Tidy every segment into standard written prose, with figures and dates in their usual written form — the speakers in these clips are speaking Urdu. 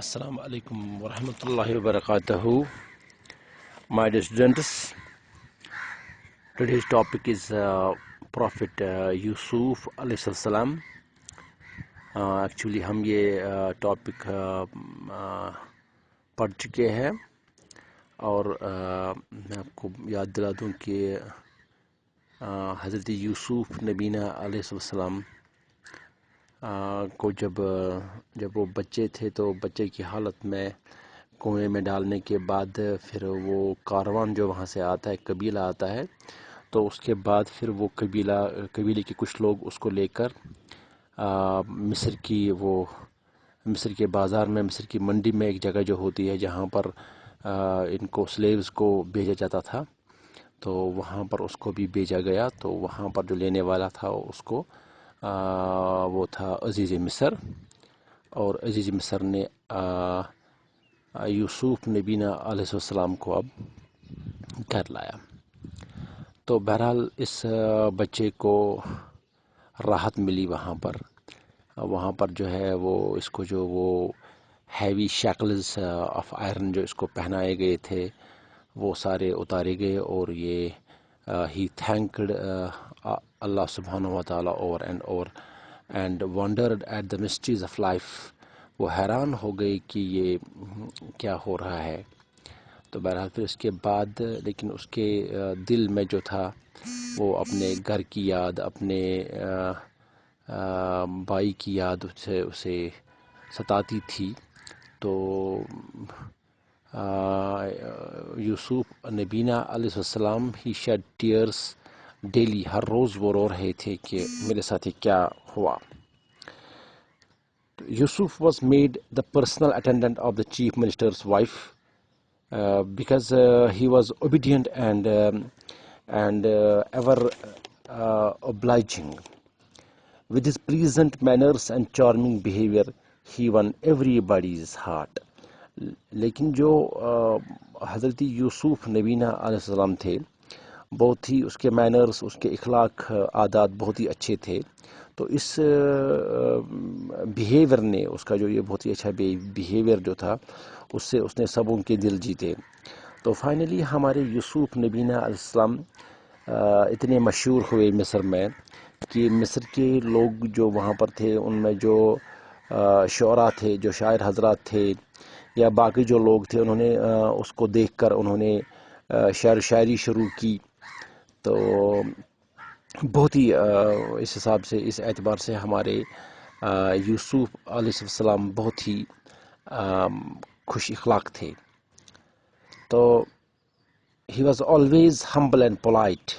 Assalamu alaikum wa rahmatullahi wa barakatuhu. My dear students, today's topic is Prophet Yusuf alayhi salam. Actually ہم یہ ٹاپک پڑھ چکے ہیں اور میں آپ کو یاد دلا دوں کہ حضرت یوسف نبینا علیہ السلام کو جب وہ بچے تھے تو بچے کی حالت میں کنویں میں ڈالنے کے بعد پھر وہ کاروان جو وہاں سے آتا ہے قبیلہ آتا ہے تو اس کے بعد پھر وہ قبیلے کے کچھ لوگ اس کو لے کر مصر کے بازار میں مصر کی منڈی میں ایک جگہ جو ہوتی ہے جہاں پر ان کو سلیوز کو بھیجا جاتا تھا تو وہاں پر اس کو بھی بھیجا گیا تو وہاں پر جو لینے والا تھا اس کو وہ تھا عزیز مصر اور عزیز مصر نے یوسف نبینا علیہ السلام کو اب گھر لایا تو بہرحال اس بچے کو راحت ملی وہاں پر جو ہے وہ اس کو جو وہ ہیوی شیکلز آف آئرن جو اس کو پہنائے گئے تھے وہ سارے اتارے گئے اور یہ ہی تھینکڈ اللہ سبحانہ و تعالیٰ over and wondered at the mysteries of life. وہ حیران ہو گئی کہ یہ کیا ہو رہا ہے. تو بہرحال پھر اس کے بعد لیکن اس کے دل میں جو تھا وہ اپنے گھر کی یاد اپنے بھائی کی یاد اسے ستاتی تھی. تو یوسف نبینا علیہ السلام ہی شیڈ ٹیئرس ڈیلی. ہر روز وہ رو رہے تھے کہ میرے ساتھ کیا ہوا. Yusuf was made the personal attendant of the chief minister's wife because he was obedient and ever obliging. With his pleasant manners and charming behavior, he won everybody's heart. لیکن جو حضرت یوسف نبینا علیہ السلام تھے بہت ہی اس کے مینرز اس کے اخلاق عادات بہت ہی اچھے تھے تو اس بیہیویئر نے اس کا جو یہ بہت ہی اچھا بیہیویئر جو تھا اس سے اس نے سبوں کے دل جیتے. تو فائنلی ہمارے یوسف نبینا علیہ السلام اتنے مشہور ہوئے مصر میں کہ مصر کے لوگ جو وہاں پر تھے ان میں جو شعراء تھے جو شاعر حضرات تھے یا باقی جو لوگ تھے انہوں نے اس کو دیکھ کر انہوں نے شعر و شاعری شروع کی. تو بہت ہی اس حساب سے اس اعتبار سے ہمارے یوسف علیہ السلام بہت ہی خوش اخلاق تھے. تو he was always humble and polite.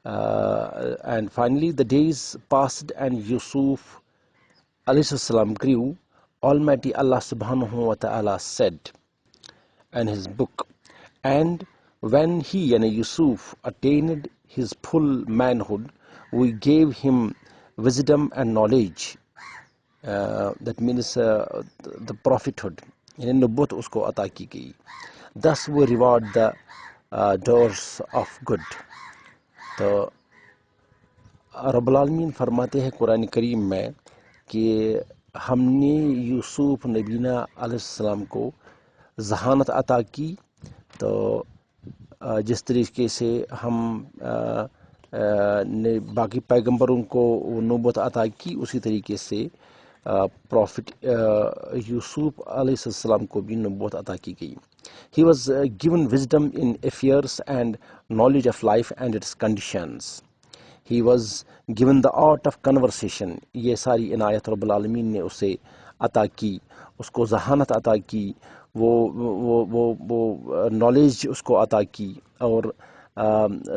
And finally the days passed and Yusuf alayhi salam grew. Almighty Allah subhanahu wa ta'ala said in his book, and when he yani Yusuf attained his full manhood, we gave him wisdom and knowledge. That means the prophethood, yani nubuwwat usko ata ki gayi. Thus we reward the doers of good. تو رب العالمین فرماتے ہیں قرآن کریم میں کہ ہم نے یوسف نبینا علیہ السلام کو ذہانت عطا کی. تو جس طریقے سے ہم نے باقی پیغمبروں کو نبوت عطا کی اسی طریقے سے پروفٹ یوسف علیہ السلام کو بھی نبوت عطا کی گئی. He was given wisdom in affairs and knowledge of life and its conditions. He was given the art of conversation. یہ ساری عنایت رب العالمین نے اسے عطا کی, اس کو ذہانت عطا کی, وہ نالج اس کو عطا کی اور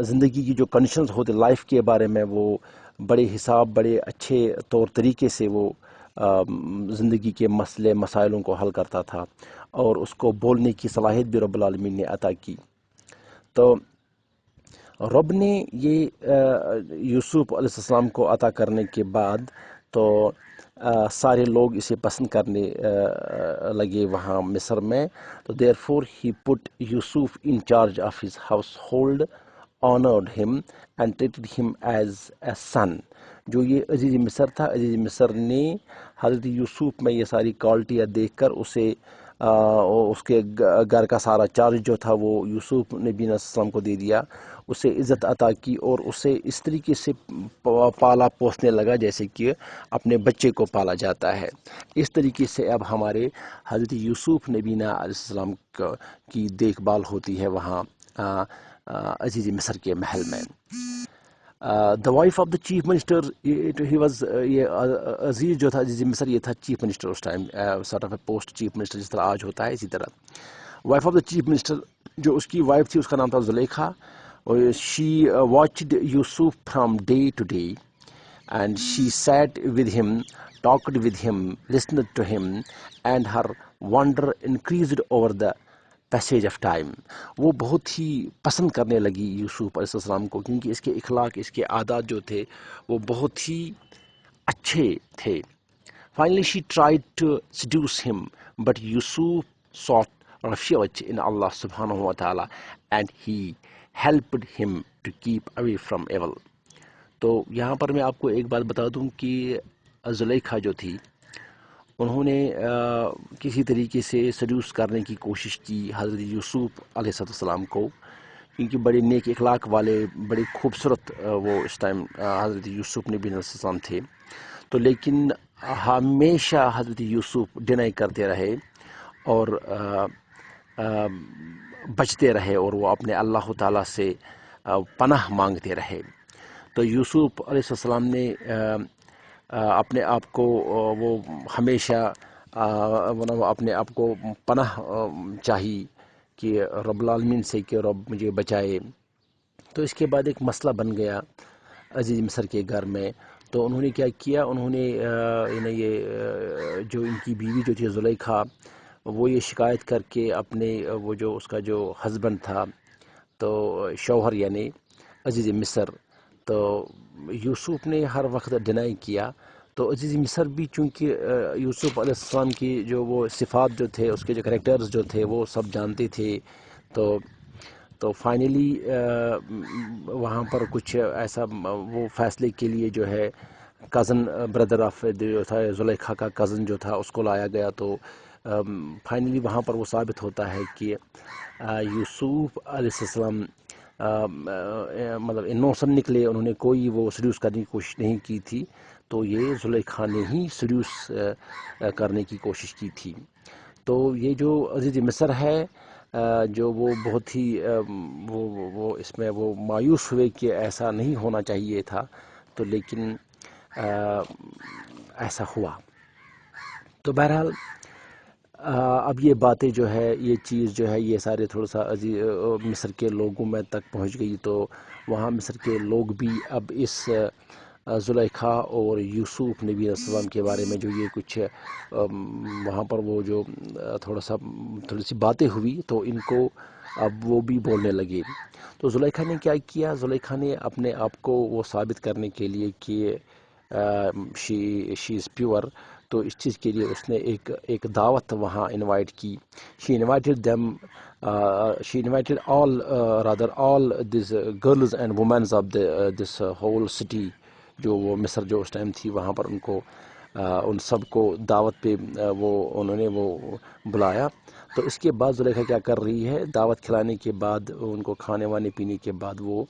زندگی کی جو کنڈیشنز ہوتے لائف کے بارے میں وہ بڑے حساب بڑے اچھے طور طریقے سے وہ زندگی کے مسئلے مسائلوں کو حل کرتا تھا اور اس کو بولنے کی صلاحیت بھی رب العالمین نے عطا کی. تو رب نے یہ یوسف علیہ السلام کو عطا کرنے کے بعد تو سارے لوگ اسے پسند کرنے لگے وہاں مصر میں. تو therefore he put Yusuf in charge of his household, honored him and treated him as a son. جو یہ عزیز مصر تھا، عزیز مصر نے حضرت یوسف میں یہ ساری کوالٹیاں دیکھ کر اسے اس کے گھر کا سارا چارج جو تھا وہ یوسف نبی علیہ السلام کو دے دیا، اسے عزت عطا کی اور اسے اس طریقے سے پالا پوسنے لگا جیسے کہ اپنے بچے کو پالا جاتا ہے۔ اس طریقے سے اب ہمارے حضرت یوسف نبی علیہ السلام کی دیکھ بھال ہوتی ہے وہاں عزیز مصر کے محل میں۔ The wife of the chief minister, he was, یہ عزیز جو تھا عزیز مصر یہ تھا چیف منسٹر اس time, sort of a post chief minister جس طرح آج ہوتا ہے اسی طرح۔ Wife of the chief minister, جو اس کی وائف تھی اس کا نام تھا Zulekha, she watched Yusuf from day to day and she sat with him, talked with him, listened to him, and her wonder increased over the passage of time۔ وہ بہت ہی پسند کرنے لگی یوسف علیہ السلام کو، کیونکہ اس کے اخلاق، اس کے عادات جو تھے وہ بہت ہی اچھے تھے۔ Finally she tried to seduce him, but Yusuf sought refuge in Allah subhanahu wa ta'ala and he helped him to keep away from evil۔ تو یہاں پر میں آپ کو ایک بات بتا دوں کہ زلیخا جو تھی انہوں نے کسی طریقے سے سیڈیوس کرنے کی کوشش کی حضرت یوسف علیہ السلام کو، کیونکہ بڑے نیک اخلاق والے، بڑے خوبصورت وہ اس ٹائم حضرت یوسف نبی علیہ السلام تھے، تو لیکن ہمیشہ حضرت یوسف ڈینائی کرتے رہے اور بچتے رہے اور وہ اپنے اللہ تعالیٰ سے پناہ مانگتے رہے۔ تو یوسف علیہ السلام نے اپنے آپ کو وہ ہمیشہ اپنے آپ کو پناہ چاہی کہ رب العالمین سے کہ رب مجھے بچائے۔ تو اس کے بعد ایک مسئلہ بن گیا عزیز مصر کے گھر میں، تو انہوں نے کیا کیا، انہوں نے یہ جو ان کی بیوی جو تھی زلیخا، وہ یہ شکایت کر کے اپنے وہ جو اس کا جو ہسبینڈ تھا تو شوہر یعنی عزیز مصر، تو یوسف نے ہر وقت ڈینائی کیا، تو عزیز مصر بھی چونکہ یوسف علیہ السلام کی جو وہ صفات جو تھے، اس کے جو کریکٹرز جو تھے وہ سب جانتے تھے، تو فائنلی وہاں پر کچھ ایسا وہ فیصلے کے لیے جو ہے کزن بردر آف جو تھا زلیخا کا کزن جو تھا اس کو لایا گیا، تو فائنلی وہاں پر وہ ثابت ہوتا ہے کہ یوسف علیہ السلام مطلب انوسنٹ نکلے، انہوں نے کوئی وہ سیڈیوس کرنے کی کوشش نہیں کی تھی، تو یہ زلیخا نے ہی سیڈیوس کرنے کی کوشش کی تھی۔ تو یہ جو عزیز مصر ہے جو وہ بہت ہی وہ اس میں وہ مایوس ہوئے کہ ایسا نہیں ہونا چاہیے تھا، تو لیکن ایسا ہوا۔ تو بہرحال اب یہ باتیں جو ہے، یہ چیز جو ہے، یہ سارے تھوڑا سا مصر کے لوگوں میں تک پہنچ گئی، تو وہاں مصر کے لوگ بھی اب اس زلیخا اور یوسف نبی علیہ السلام کے بارے میں جو یہ کچھ وہاں پر وہ جو تھوڑی سی باتیں ہوئی، تو ان کو اب وہ بھی بولنے لگے۔ تو زلیخا نے کیا کیا، زلیخا نے اپنے آپ کو وہ ثابت کرنے کے لیے کہ شی از پیور، تو اس چیز کے لیے اس نے ایک دعوت وہاں انوائٹ کی۔ She invited all these girls and womens of this whole city, جو وہ مصر جو اس ٹائم تھی وہاں پر ان کو ان سب کو دعوت پہ انہوں نے وہ بلایا۔ تو اس کے بعد زلیخا کیا کر رہی ہے، دعوت کھلانے کے بعد ان کو کھانے وانے پینے کے بعد وہ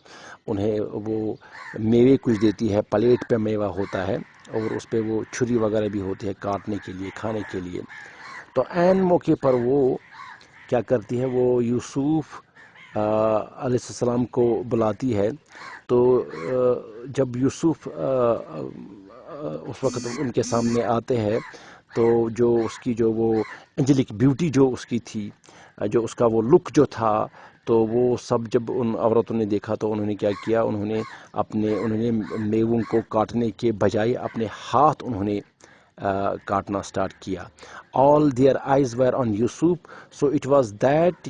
انہیں وہ میوے کچھ دیتی ہے، پلیٹ پہ میوہ ہوتا ہے اور اس پہ وہ چھری وغیرہ بھی ہوتی ہے کاٹنے کے لیے، کھانے کے لیے۔ تو عین موقع پر وہ کیا کرتی ہے، وہ یوسف علیہ السلام کو بلاتی ہے۔ تو جب یوسف اس وقت ان کے سامنے آتے ہیں، تو جو اس کی جو وہ انجلک بیوٹی جو اس کی تھی، جو اس کا وہ لک جو تھا، تو وہ سب جب ان عورتوں نے دیکھا تو انہوں نے کیا کیا، انہوں نے میووں کو کاٹنے کے بجائے اپنے ہاتھ انہوں نے کاٹنا سٹارٹ کیا۔ All their eyes were on Yusuf, so it was that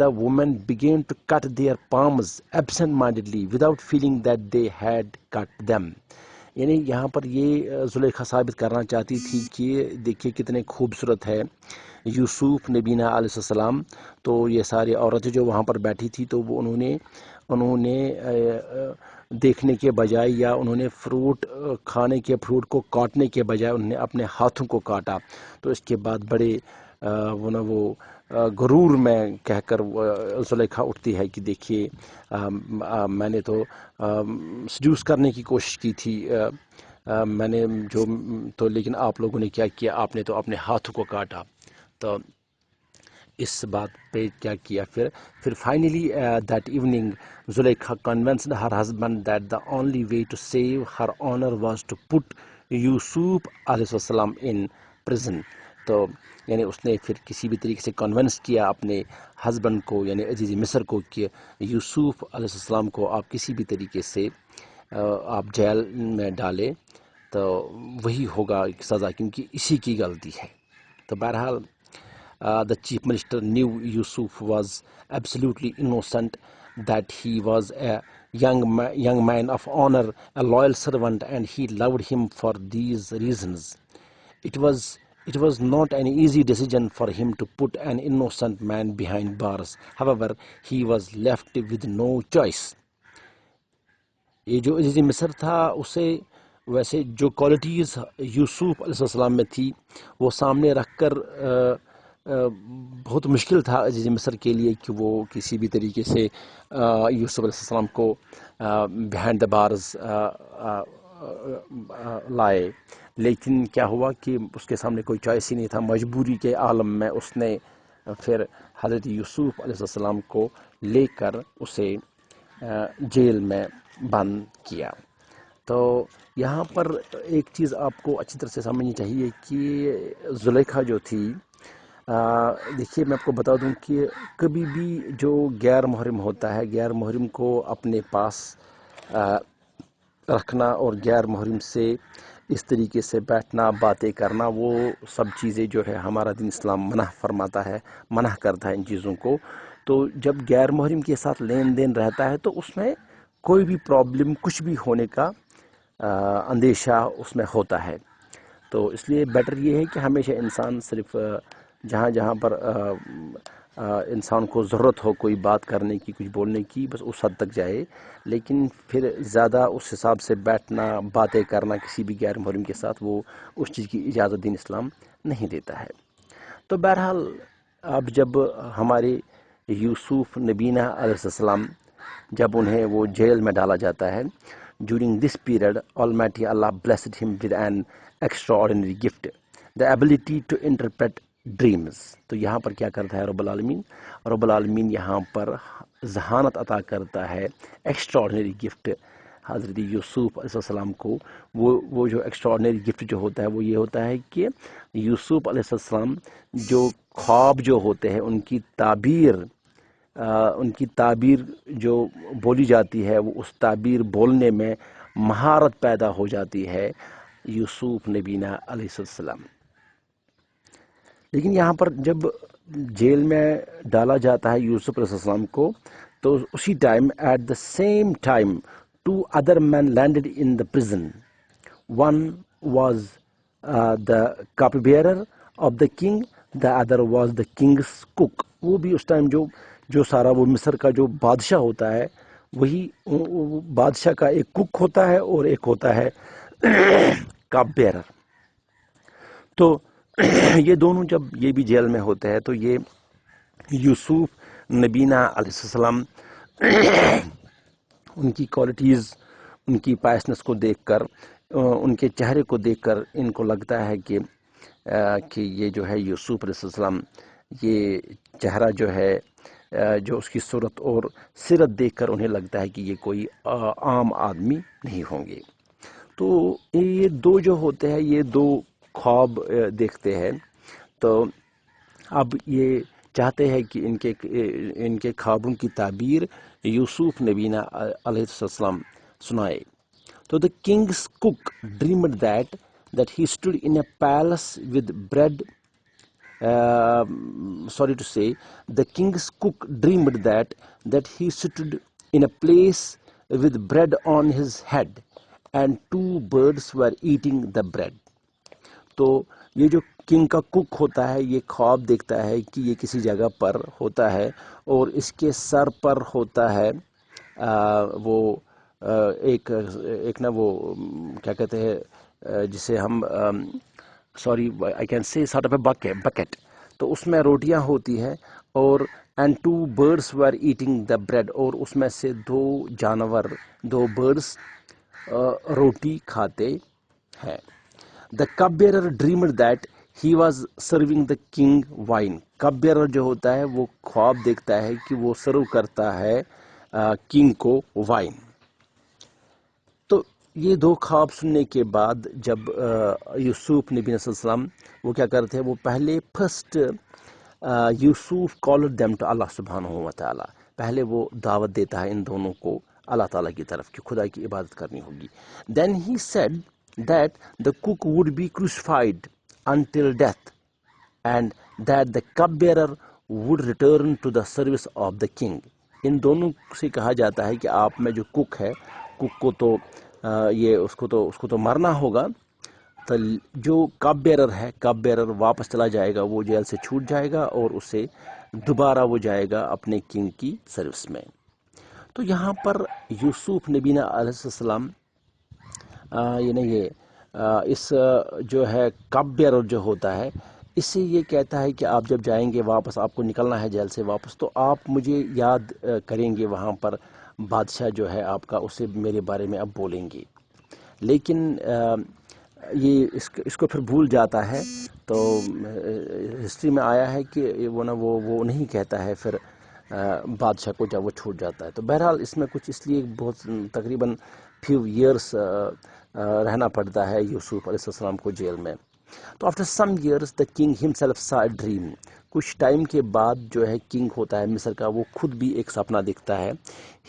the women began to cut their palms absent-mindedly without feeling that they had cut them۔ یعنی یہاں پر یہ زلیخا ثابت کرنا چاہتی تھی کہ دیکھیے کتنے خوبصورت ہے یوسف نبینہ علیہ السلام. تو یہ ساری عورتیں جو وہاں پر بیٹھی تھی تو وہ انہوں نے دیکھنے کے بجائے یا انہوں نے فروٹ کھانے کے فروٹ کو کاٹنے کے بجائے انہوں نے اپنے ہاتھوں کو کاٹا. تو اس کے بعد بڑے وہ غرور میں کہہ کر زلیخا اٹھتی ہے کہ دیکھیے میں نے تو سیڈیوس کرنے کی کوشش کی تھی میں نے تو لیکن آپ لوگوں نے کیا کیا, آپ نے تو اپنے ہاتھوں کو کاٹا. تو اس بات پہ کیا کیا پھر finally that evening Zulaikha convinced her husband that the only way to save her honor was to put یوسف علیہ السلام in prison. تو یعنی اس نے پھر کسی بھی طریقے سے کنونس کیا اپنے ہسبینڈ کو یعنی عزیز مصر کو کہ یوسف علیہ السلام کو آپ کسی بھی طریقے سے آپ جیل میں ڈالیں تو وہی ہوگا سزا, کیونکہ اسی کی غلطی ہے. تو بہرحال the chief minister knew Yusuf was absolutely innocent, that he was a young man of honor, a loyal servant, and he loved him for these reasons. It was not an easy decision for him to put an innocent man behind bars. However, he was left with no choice. یہ جو عزیز مصر تھا اسے ویسے جو کوالٹیز یوسف علیہ السلام میں تھی وہ سامنے رکھ کر بہت مشکل تھا عزیز مصر کے لیے کہ وہ کسی بھی طریقے سے یوسف علیہ السلام کو بیہائنڈ دا بارز لائے. لیکن کیا ہوا کہ اس کے سامنے کوئی چوائس ہی نہیں تھا, مجبوری کے عالم میں اس نے پھر حضرت یوسف علیہ السلام کو لے کر اسے جیل میں بند کیا. تو یہاں پر ایک چیز آپ کو اچھی طرح سے سمجھنی چاہیے کہ زلیخا جو تھی دیکھیے میں آپ کو بتا دوں کہ کبھی بھی جو غیر محرم ہوتا ہے غیر محرم کو اپنے پاس رکھنا اور غیر محرم سے اس طریقے سے بیٹھنا باتیں کرنا وہ سب چیزیں جو ہے ہمارا دین اسلام منع فرماتا ہے, منع کرتا ہے ان چیزوں کو. تو جب غیر محرم کے ساتھ لین دین رہتا ہے تو اس میں کوئی بھی پرابلم کچھ بھی ہونے کا اندیشہ اس میں ہوتا ہے. تو اس لیے بیٹر یہ ہے کہ ہمیشہ انسان صرف جہاں پر انسان کو ضرورت ہو کوئی بات کرنے کی کچھ بولنے کی بس اس حد تک جائے, لیکن پھر زیادہ اس حساب سے بیٹھنا باتیں کرنا کسی بھی غیر محرم کے ساتھ وہ اس چیز کی اجازت دین اسلام نہیں دیتا ہے. تو بہرحال اب جب ہمارے یوسف نبینہ علیہ السلام جب انہیں وہ جیل میں ڈالا جاتا ہے, during this period Almighty Allah blessed him with an extraordinary gift, the ability to interpret dreams. تو یہاں پر کیا کرتا ہے رب العالمین یہاں پر ذہانت عطا کرتا ہے, ایکسٹراڈنری گفٹ حضرت یوسف علیہ السلام کو. وہ جو ایکسٹراڈنری گفٹ جو ہوتا ہے وہ یہ ہوتا ہے کہ یوسف علیہ السلام جو خواب جو ہوتے ہیں ان کی تعبیر جو بولی جاتی ہے وہ اس تعبیر بولنے میں مہارت پیدا ہو جاتی ہے یوسف نبینہ علیہ السلام. لیکن یہاں پر جب جیل میں ڈالا جاتا ہے یوسف علیہ السلام کو تو اسی time at the same time 2 other men landed in the prison. One was the cupbearer of the king, the other was the king's cook. وہ بھی اس ٹائم جو سارا وہ مصر کا جو بادشاہ ہوتا ہے وہی بادشاہ کا ایک کک ہوتا ہے اور ایک ہوتا ہے کپ بیئرر. تو یہ دونوں جب یہ بھی جیل میں ہوتے ہیں تو یہ یوسف نبینہ علیہ السلام ان کی کوالٹیز ان کی پائسنس کو دیکھ کر ان کے چہرے کو دیکھ کر ان کو لگتا ہے کہ یہ جو ہے یوسف علیہ السلام یہ چہرہ جو ہے جو اس کی صورت اور سیرت دیکھ کر انہیں لگتا ہے کہ یہ کوئی عام آدمی نہیں ہوں گے. تو یہ دو جو ہوتے ہیں یہ دو خواب دیکھتے ہیں. تو اب یہ چاہتے ہیں کہ ان کے خوابوں کی تعبیر یوسف نبینہ علیہ السلام سنائے. تو the king's cook dreamed that he stood in a palace with bread. Sorry to say, the king's cook dreamed that he stood in a place with bread on his head and 2 birds were eating the bread. تو یہ جو کنگ کا کک ہوتا ہے یہ خواب دیکھتا ہے کہ یہ کسی جگہ پر ہوتا ہے اور اس کے سر پر ہوتا ہے وہ ایک نا وہ کیا کہتے ہیں جسے ہم sorry I can say sort of a bucket, تو اس میں روٹیاں ہوتی ہے اور and 2 birds were eating the bread، اور اس میں سے 2 برڈس روٹی کھاتے ہیں۔ The cupbearer dreamed that he was serving the king wine۔ Cup bearer جو ہوتا ہے وہ خواب دیکھتا ہے کہ وہ سرو کرتا ہے کنگ کو وائن۔ تو یہ 2 خواب سننے کے بعد جب یوسف نبی صلی اللہ علیہ وسلم وہ کیا کرتے ہیں، وہ پہلے first Yusuf called them to Allah سبحانہ و تعالی، پہلے وہ دعوت دیتا ہے ان دونوں کو اللہ تعالیٰ کی طرف کہ خدا کی عبادت کرنی ہوگی۔ Then he said that the cook would be crucified until death and that the cupbearer would return to the service of the king۔ ان دونوں سے کہا جاتا ہے کہ آپ میں جو کک ہے، کک کو تو اس کو تو مرنا ہوگا، تو جو کپ بیرر ہے، کپ بیرر واپس چلا جائے گا، وہ جیل سے چھوٹ جائے گا اور اسے دوبارہ وہ جائے گا اپنے کنگ کی سروس میں۔ تو یہاں پر یوسف نبی علیہ السلام اس جو ہے کپ بیرر جو ہوتا ہے، اس سے یہ کہتا ہے کہ آپ جب جائیں گے واپس، آپ کو نکلنا ہے جیل سے واپس، تو آپ مجھے یاد کریں گے، وہاں پر بادشاہ جو ہے آپ کا، اسے میرے بارے میں اب بولیں گے۔ لیکن یہ اس کو پھر بھول جاتا ہے، تو ہسٹری میں آیا ہے کہ وہ نہیں کہتا ہے پھر بادشاہ کو جب وہ چھوٹ جاتا ہے۔ تو بہرحال اس میں کچھ اس لیے بہت تقریباً few years رہنا پڑتا ہے یوسف علیہ السلام کو جیل میں۔ تو after some years the king himself saw a dream۔ کچھ ٹائم کے بعد جو ہے کنگ ہوتا ہے مصر کا، وہ خود بھی ایک سپنا دیکھتا ہے۔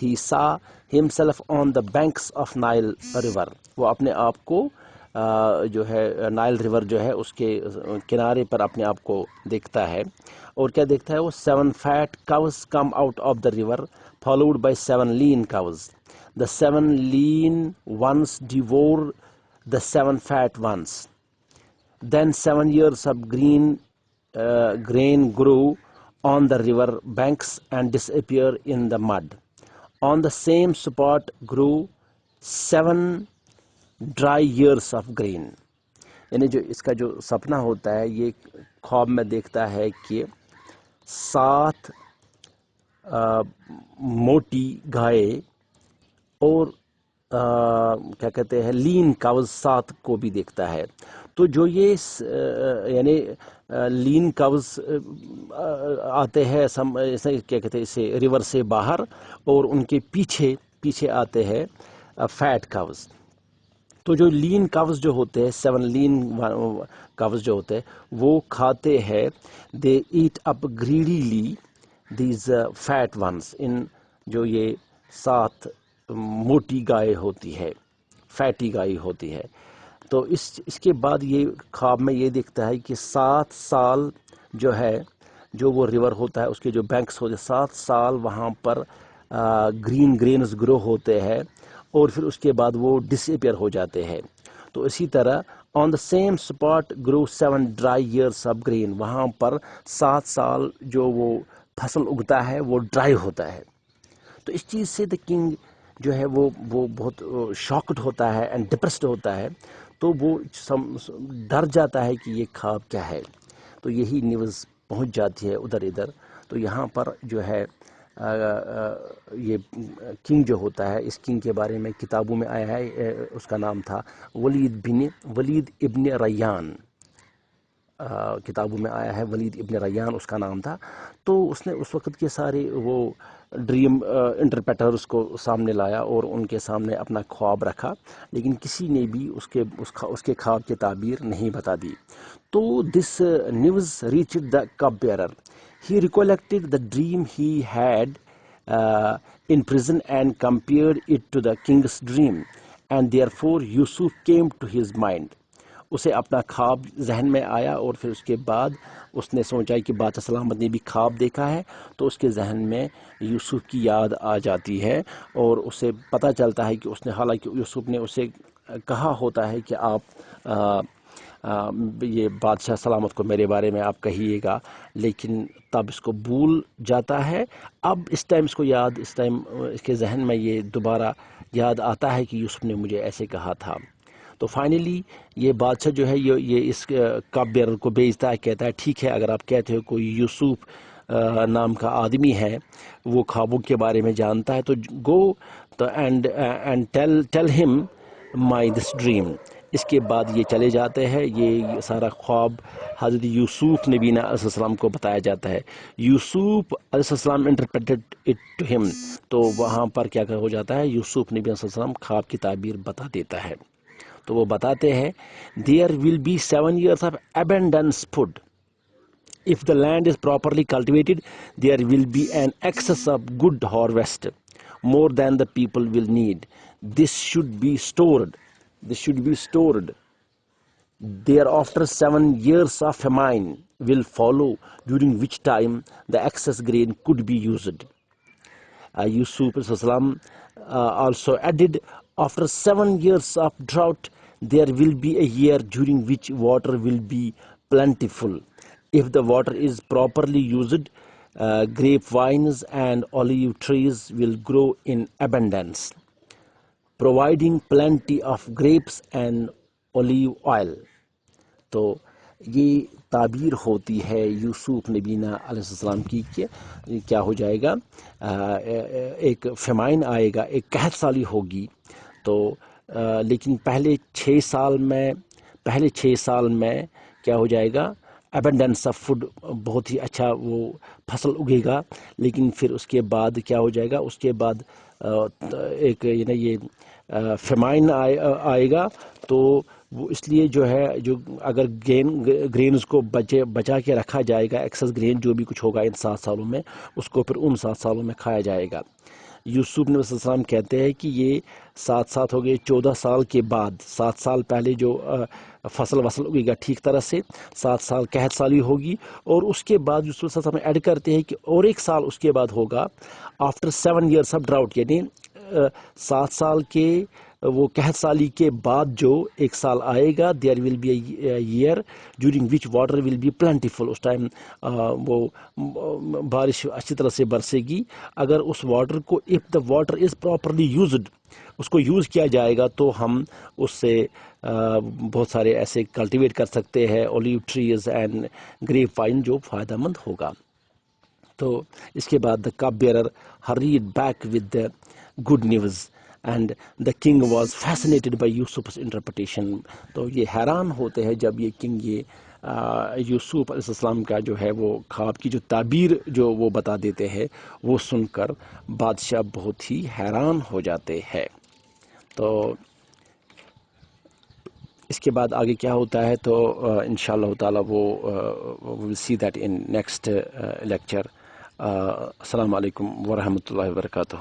he saw himself on the banks of Nile river۔ وہ اپنے آپ کو جو ہے نائل ریور جو ہے اس کے کنارے پر اپنے آپ کو دیکھتا ہے، اور کیا دیکھتا ہے وہ 7 fat cows come out of the river followed by 7 lean cows۔ The 7 lean ones devour the 7 fat ones۔ Then 7 years of grain grew on the river banks and disappear in the mud۔ On the same spot grew 7 dry years of grain۔ یعنی جو اس کا جو سپنا ہوتا ہے، یہ خواب میں دیکھتا ہے کہ 7 موٹی گائے اور کیا کہتے ہیں لین کاوز 7 کو بھی دیکھتا ہے۔ تو جو یہ یعنی لین کاوز آتے ہیں کیا کہتے ہیں اسے ریور سے باہر، اور ان کے پیچھے آتے ہیں فیٹ کاوز۔ تو جو لین کاوز جو ہوتے ہیں، 7 لین کاوز جو ہوتے ہیں، وہ کھاتے ہیں they eat up gradually these fat ones. ان جو یہ 7 موٹی گائے ہوتی ہے، فیٹی گائے ہوتی ہے۔ تو اس کے بعد یہ خواب میں یہ دیکھتا ہے کہ 7 سال جو ہے، جو وہ ریور ہوتا ہے اس کے جو بینکس ہوتے ہیں، 7 سال وہاں پر گرینز گرو ہوتے ہیں، اور پھر اس کے بعد وہ ڈس ایپیئر ہو جاتے ہیں۔ تو اسی طرح on the same spot grow 7 dry ears of green. وہاں پر 7 سال جو وہ فصل اگتا ہے وہ ڈرائی ہوتا ہے۔ تو اس چیز سے دا کنگ جو ہے وہ بہت شاکڈ ہوتا ہے اینڈ ڈپریسڈ ہوتا ہے، تو وہ ڈر جاتا ہے کہ یہ خواب کیا ہے۔ تو یہی نیوز پہنچ جاتی ہے ادھر ادھر۔ تو یہاں پر جو ہے یہ کنگ جو ہوتا ہے، اس کنگ کے بارے میں کتابوں میں آیا ہے، اس کا نام تھا ولید ابن ریان۔ کتابوں میں آیا ہے ولید ابن ریان اس کا نام تھا۔ تو اس نے اس وقت کے سارے وہ ڈریم انٹرپریٹرز کو سامنے لایا اور ان کے سامنے اپنا خواب رکھا، لیکن کسی نے بھی اس کے خواب کی تعبیر نہیں بتا دی۔ تو this news reached the cup bearer. He recollected the dream he had in prison and compared it to the king's dream and therefore Yusuf came to his mind۔ اسے اپنا خواب ذہن میں آیا، اور پھر اس کے بعد اس نے سوچا کہ بادشاہ سلامت نے بھی خواب دیکھا ہے، تو اس کے ذہن میں یوسف کی یاد آ جاتی ہے، اور اسے پتہ چلتا ہے کہ اس نے، حالانکہ یوسف نے اسے کہا ہوتا ہے کہ آپ یہ بادشاہ سلامت کو میرے بارے میں آپ کہیے گا، لیکن تب اس کو بھول جاتا ہے۔ اب اس ٹائم اس کو یاد، اس ٹائم اس کے ذہن میں یہ دوبارہ یاد آتا ہے کہ یوسف نے مجھے ایسے کہا تھا۔ تو فائنلی یہ بادشاہ جو ہے یہ اس کپ بیئرر کو بھیجتا ہے، کہتا ہے ٹھیک ہے، اگر آپ کہتے ہو کوئی یوسف نام کا آدمی ہے، وہ خوابوں کے بارے میں جانتا ہے، تو گو تو اینڈ ٹیل ہم مائی دس ڈریم۔ اس کے بعد یہ چلے جاتے ہیں، یہ سارا خواب حضرت یوسف نبی علیہ السلام کو بتایا جاتا ہے۔ یوسف علیہ السلام انٹرپریٹڈ اٹ ٹو ہم، تو وہاں پر کیا ہو جاتا ہے، یوسف نبی علیہ السلام خواب کی تعبیر بتا دیتا ہے۔ تو وہ بتاتے ہیں there will be 7 years of abundance food. If the land is properly cultivated, there will be an excess of good harvest, more than the people will need. This should be stored. Thereafter 7 years of famine will follow, during which time the excess grain could be used. Yusuf also added, after 7 years of drought, there will be a year during which water will be plentiful. If the water is properly used, grapevines and olive trees will grow in abundance, providing plenty of grapes and olive oil. تو یہ تعبیر ہوتی ہے یوسف نبینا علیہ السلام کی کہ کیا ہو جائے گا، ایک فیمائن آئے گا، ایک قحط سالی ہوگی۔ تو لیکن پہلے 6 سال میں کیا ہو جائے گا، ایبنڈنس آف فوڈ، بہت ہی اچھا وہ فصل اگے گا۔ لیکن پھر اس کے بعد کیا ہو جائے گا، اس کے بعد ایک یہ فیمائن آئے گا۔ تو وہ اس لیے جو ہے، جو اگر گرینز کو بچا کے رکھا جائے گا، ایکسس گرین جو بھی کچھ ہوگا ان 7 سالوں میں، اس کو پھر ان 7 سالوں میں کھایا جائے گا۔ یوسف نبی صلی اللہ علیہ وسلم کہتے ہیں کہ یہ 7 ہو گئے، 14 سال کے بعد، 7 سال پہلے جو فصل اگے گا ٹھیک طرح سے، 7 سال قحط سالی ہوگی، اور اس کے بعد یوسف صلی اللہ علیہ وسلم ایڈ کرتے ہیں کہ اور 1 سال اس کے بعد ہوگا، آفٹر 7 years آف ڈراؤٹ، یعنی 7 سال کے وہ قحط سالی کے بعد جو 1 سال آئے گا، there will be a year during which water will be plentiful, اس ٹائم وہ بارش اچھی طرح سے برسے گی۔ اگر اس واٹر کو، if the water is properly used, اس کو یوز کیا جائے گا، تو ہم اس سے بہت سارے ایسے کلٹیویٹ کر سکتے ہیں، اولیو ٹریز اینڈ گریپ وائن، جو فائدہ مند ہوگا۔ تو اس کے بعد the cup bearer hurried back with the good news and the king was fascinated by Yusuf's interpretation. تو یہ حیران ہوتے ہیں جب یہ کنگ یوسف علیہ السلام کا جو ہے وہ خواب کی جو تعبیر جو وہ بتا دیتے ہیں، وہ سن کر بادشاہ بہت ہی حیران ہو جاتے ہیں۔ تو اس کے بعد آگے کیا ہوتا ہے، تو انشاءاللہ تعالی وہ we'll see that in next lecture. السلام علیکم ورحمۃ اللہ وبرکاتہ۔